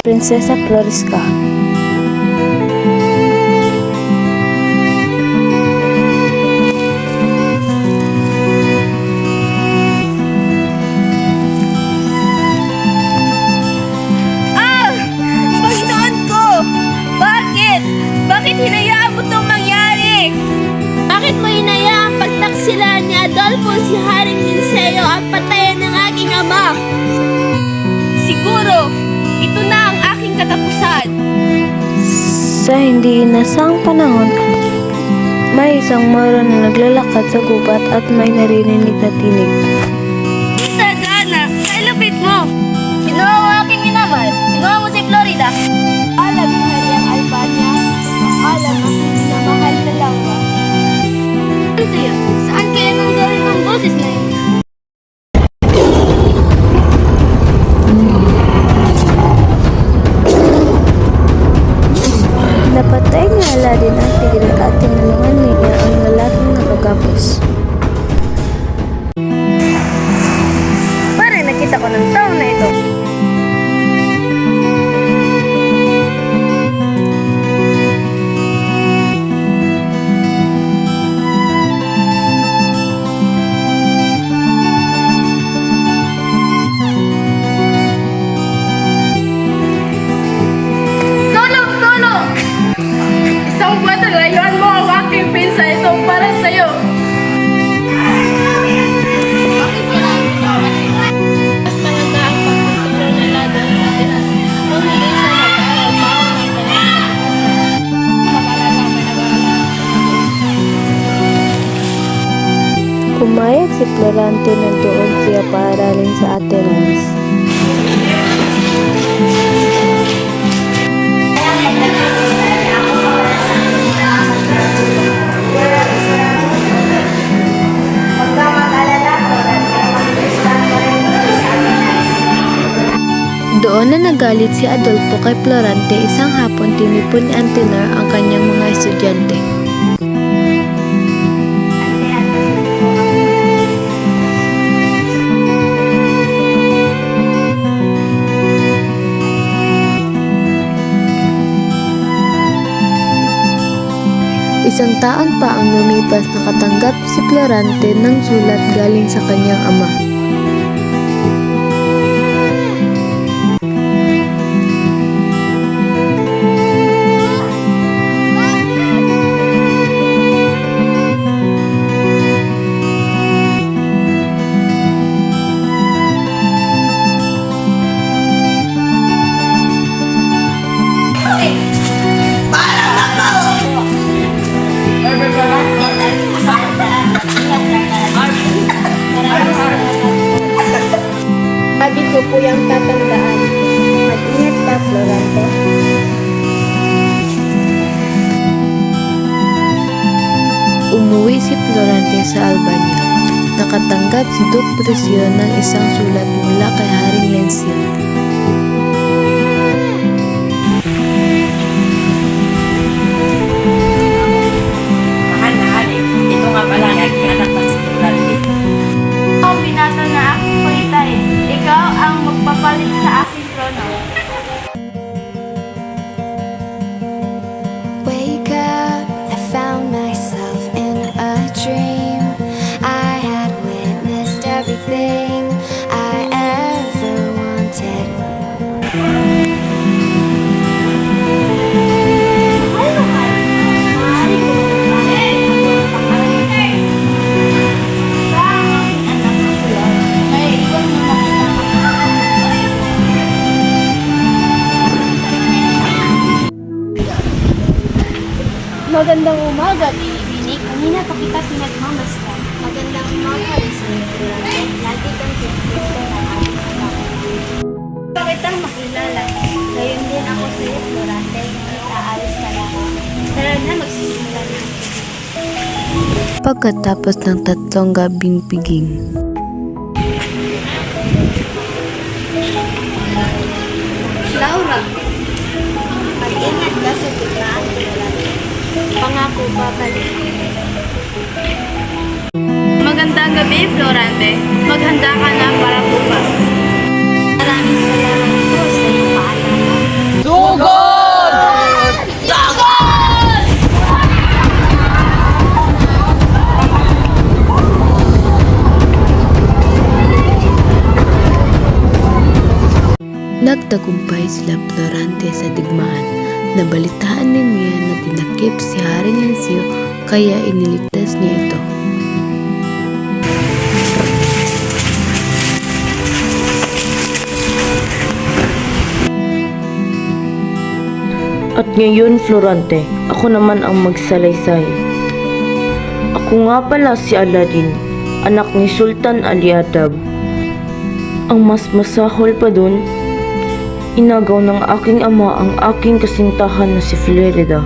Prinsesa Flores ka. Panginoon ko! Bakit? Bakit hinayaan mo itong mangyari? Bakit mo hinayaang pagtaksilan ni Adolfo si Haring Linceo ang patayan ng aking ama? Siguro, ito na ang aking katapusan. Sa hindi inasang panahon, may isang moro na naglalakad sa gubat at may narinig na tinig. Tita Dana, kailapit mo! Kinuha mo aking minamahal. Kinuha mo si Florida. Alam ni Hari ang Albania. Alam ang minamahal na langga. Ano kaya? Saan kaya nanggaling ang boses na yun? Napatay ni Aladdin ang tigre at tinulungan niya ang lalaking nakagapos. Parang nakita ko ng tao na ito. Tulong! Tulong! Isang buwan na layuan mo ang aking pinsa. Ito para sa'yo. Bakit kailangan ko mas maganda ang pagtuturo ng laban sa Pinas. Kung hindi siya mag-aaral, bawal ang kanyang mag-aaral lang, may nag-aaral. Pumayag si Florante na doon siya paaralin sa Atenas. Doon na nagalit si Adolfo kay Florante. Isang hapon tinipon ni Antenor ang kanyang mga estudyante. Isang taon pa ang lumipas, nakatanggap si Florante ng sulat galing sa kanyang ama. Lagi ko po yung tatandaan. Mag-ingat ka, Florante. Umuwi si Florante sa Albania. Nakatanggap si Duke Priscillo ng isang sulat mula kay Haring Linceo. Mahal na hari, ito nga pala ang aking anak na si Florante. Ikaw binata na aking palitay. Ikaw ang magpapalit sa aking trono. Wake up, I found myself in a dream. I had witnessed everything I ever wanted. Magandang umaga, Bini. Kanina pa kita pinagmamasdan. Magandang umaga, Florante. Lagi kang pinagpipil ng aking anak. Bakit ang makilala? Ngayon din ako sa iyo, Florante. Ngunit aalis ka lang. Tara na, magsisimula na. Pagkatapos ng 3 gabing piging, Laura, mag-ingat ka sa biglaan, Florante. Pangako ba kalit? Magandang gabi, Florante. Maghanda ka na para bukas. Maraming salamat po sa iyong paalala. Nagtagumpay sila Florante sa digmaan. Nabalitaan din niya na tinakip si Haring Lancio kaya iniligtas niya ito. At ngayon, Florante, ako naman ang magsalaysay. Ako nga pala si Aladdin, anak ni Sultan Ali-Adab. Ang mas masahol pa dun, inagaw ng aking ama ang aking kasintahan na si Flerida.